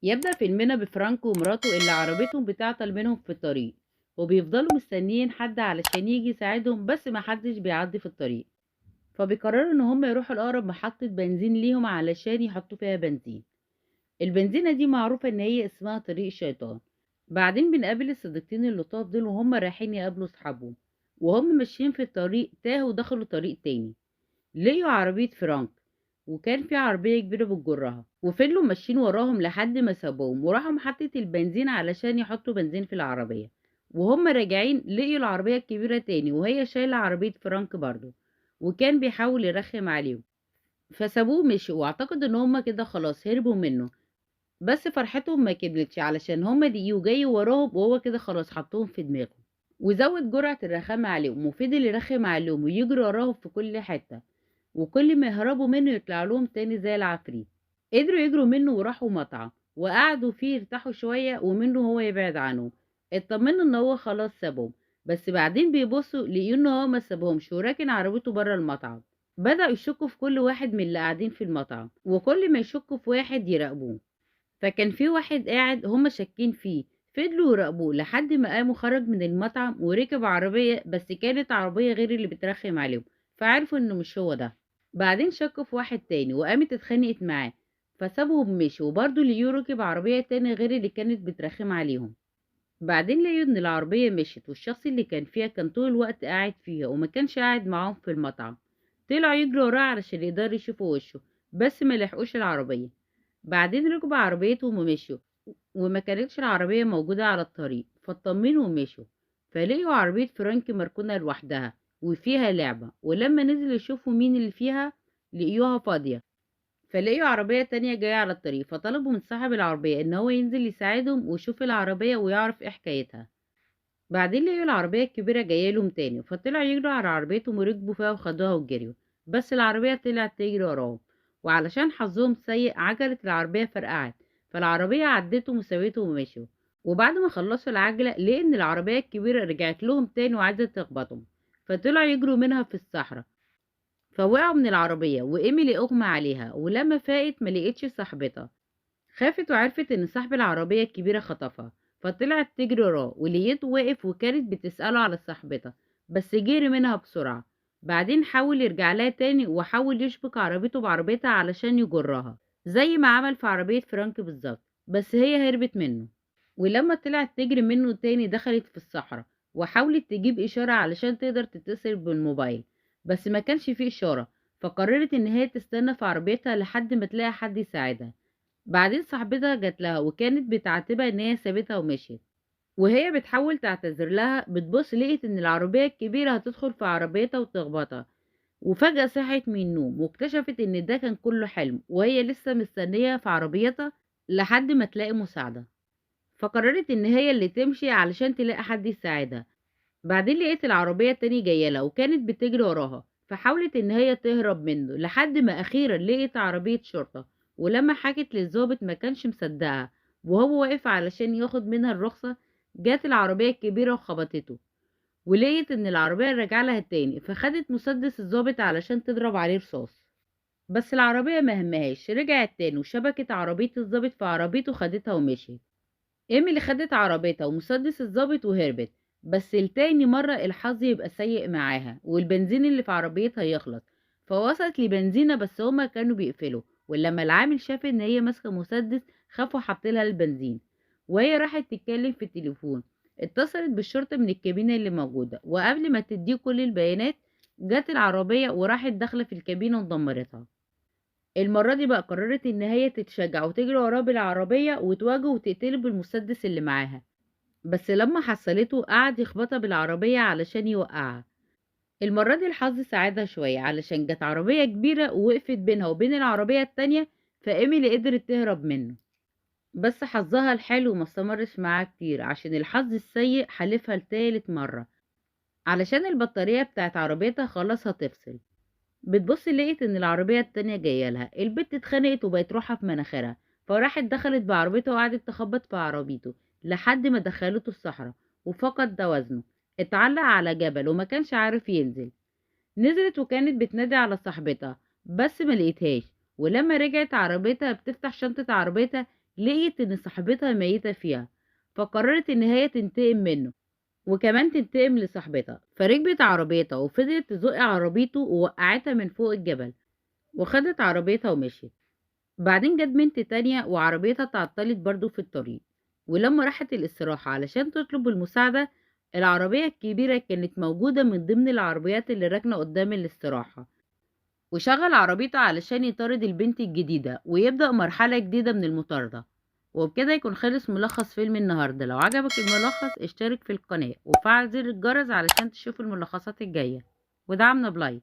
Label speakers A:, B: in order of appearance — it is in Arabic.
A: يبدأ فيلمنا بفرانكو ومراته اللي عربيتهم بتعطل منهم في الطريق، وبيفضلوا مستنيين حد علشان يجي يساعدهم بس محدش بيعدي في الطريق. فبيقرروا ان هم يروحوا لأقرب محطة بنزين ليهم علشان يحطوا فيها بنزين. البنزينة دي معروفة ان هي اسمها طريق الشيطان. بعدين بنقابل الصديقتين اللطاف دول وهم رايحين يقابلوا صحابهم، وهم ماشيين في الطريق تاهوا ودخلوا طريق تاني. لقيوا عربية فرانك، وكان في عربية كبيرة بتجرها، وفضلوا ماشيين وراهم لحد ما سابوهم وراحوا محطة البنزين علشان يحطوا بنزين في العربية. وهم راجعين لقيوا العربية الكبيرة تاني وهي شايلة عربية فرانك برضه، وكان بيحاول يرخم عليهم. فسابوه مشي واعتقدوا ان هما كده خلاص هربوا منه. بس فرحتهم ما كملتش علشان هما لقيوه جاي وراهم وهو كده خلاص حطهم في دماغه، وزود جرعة الرخامة عليهم وفضل يرخم عليهم ويجري وراهم في كل حتة، وكل ما يهربوا منه يطلع لهم تاني زي العفريت. قدروا يجروا منه وراحوا مطعم وقعدوا فيه يرتاحوا شوية ومنه هو يبعد عنهم. اطمنوا ان هو خلاص سابهم، بس بعدين بيبصوا لقيوا ان هو ما سابهمش وراكن عربيته بره المطعم. بدأوا يشكوا في كل واحد من اللي قاعدين في المطعم، وكل ما يشكوا في واحد يراقبوه. فكان في واحد قاعد هما شاكين فيه، فضلوا يراقبوه لحد ما قاموا خرج من المطعم وركب عربية، بس كانت عربية غير اللي بترخم عليهم، فعرفوا انه مش هو ده. بعدين شكوا في واحد تاني وقامت اتخانقت معاه، فسابهم مشي وبرضه ليو ركب عربية تاني غير اللي كانت بترخم عليهم. بعدين لقيوا ان العربية مشيت والشخص اللي كان فيها كان طول الوقت قاعد فيها وما كانش قاعد معاهم في المطعم. طلعوا يجروا وراه علشان يقدروا يشوفوا وشه، بس ما لحقوش العربية. بعدين ركبوا عربيتهم ومشيوا، وما كانتش العربية موجودة على الطريق فاطمنوا ومشوا. فلقيوا عربية فرانك مركونة لوحدها وفيها لعبة، ولما نزلوا يشوفوا مين اللي فيها لقيوها فاضية. فلقيوا عربية تانية جاية على الطريق فطلبوا من صاحب العربية ان هو ينزل يساعدهم ويشوف العربية ويعرف ايه حكايتها. بعدين لقيوا العربية الكبيرة جاية لهم تاني فطلعوا يجروا على عربيتهم وركبوا فيها وخدوها وجريوا، بس العربية طلعت تجري وراهم. وعلشان حظهم سيء عجلة العربية فرقعت، فالعربية عدتهم وسويتهم ومشوا. وبعد ما خلصوا العجلة لقوا ان العربية الكبيرة رجعت لهم تاني وعايزة تخبطهم، فطلعوا يجروا منها في الصحراء. فوقعوا من العربية وإيميلي أغمى عليها، ولما فاقت ملقتش صاحبتها. خافت وعرفت إن صاحب العربية الكبيرة خطفها، فطلعت تجري وراه ولقيته واقف وكانت بتسأله على صاحبتها، بس جري منها بسرعة. بعدين حاول يرجع لها تاني وحاول يشبك عربيته بعربيتها علشان يجرها زي ما عمل في عربية فرانك بالظبط، بس هي هربت منه. ولما طلعت تجري منه تاني دخلت في الصحراء وحاولت تجيب إشارة علشان تقدر تتصل بالموبايل، بس ما كانش فيه إشارة. فقررت إن هي تستنى في عربيتها لحد ما تلاقي حد يساعدها. بعدين صاحبتها جات لها وكانت بتعاتبها إن هي سابتها ومشيت، وهي بتحاول تعتذر لها بتبص لقيت إن العربية الكبيرة هتدخل في عربيتها وتخبطها. وفجأة صحت من النوم واكتشفت إن ده كان كله حلم وهي لسه مستنية في عربيتها لحد ما تلاقي مساعدة. فقررت إن هي اللي تمشي علشان تلاقي حد يساعدها. بعدين لقيت العربية التانية جاية لها وكانت بتجري وراها، فحاولت إن هي تهرب منه لحد ما أخيرا لقيت عربية شرطة. ولما حكت للضابط ما كانش مصدقها، وهو واقف علشان ياخد منها الرخصة جات العربية الكبيرة وخبطته. ولقيت إن العربية رجع لها تاني فخدت مسدس الضابط علشان تضرب عليه رصاص، بس العربية ما همهاش رجعت تاني وشبكت عربية الضابط في عربيته خدتها ومشيت. إيميلي خدت عربيتها ومسدس الضابط وهربت، بس لتاني مرة الحظ يبقى سيء معاها والبنزين اللي في عربيتها يخلص. فوصلت لبنزينة بس هما كانوا بيقفلوا، ولما العامل شاف ان هي ماسكة مسدس خافوا حطلها البنزين. وهي راحت تتكلم في التليفون، اتصلت بالشرطة من الكابينة اللي موجودة، وقبل ما تديه كل البيانات جت العربية وراحت داخلة في الكابينة ودمرتها. المرة دي بقى قررت إن هي تتشجع وتجري وراه بالعربية وتواجهه وتقتله بالمسدس اللي معاها، بس لما حصلته قعد يخبطها بالعربية علشان يوقعها. المرة دي الحظ ساعدها شوية علشان جت عربية كبيرة ووقفت بينها وبين العربية التانية، فإيميلي قدرت تهرب منه. بس حظها الحلو ما استمرش معاها كتير عشان الحظ السيء حلفها لتالت مرة علشان البطارية بتاعت عربيتها خلاص هتفصل. بتبص لقيت ان العربية التانية جاية لها، البت اتخنقت وبقت روحها في مناخيرها، فراحت دخلت بعربيته وقعدت تخبط في عربيته لحد ما دخلته الصحراء وفقد توازنه. اتعلق على جبل وما كانش عارف ينزل. نزلت وكانت بتنادي على صاحبتها بس ما لقيتهاش، ولما رجعت عربيتها بتفتح شنطة عربيتها لقيت إن صاحبتها ميتة فيها، فقررت إن هي تنتقم منه وكمان تنتقم لصاحبتها، فركبت عربيتها وفضلت تزق عربيته ووقعتها من فوق الجبل وخدت عربيتها ومشيت. بعدين جت بنت تانية وعربيتها اتعطلت برضو في الطريق، ولما راحت الاستراحة علشان تطلب المساعدة، العربية الكبيرة كانت موجودة من ضمن العربيات اللي راكنة قدام الاستراحة، وشغل عربيته علشان يطارد البنت الجديدة ويبدأ مرحلة جديدة من المطاردة. وبكده يكون خلص ملخص فيلم النهاردة. لو عجبك الملخص اشترك في القناة وفعل زر الجرس علشان تشوف الملخصات الجاية، ودعمنا بلايك.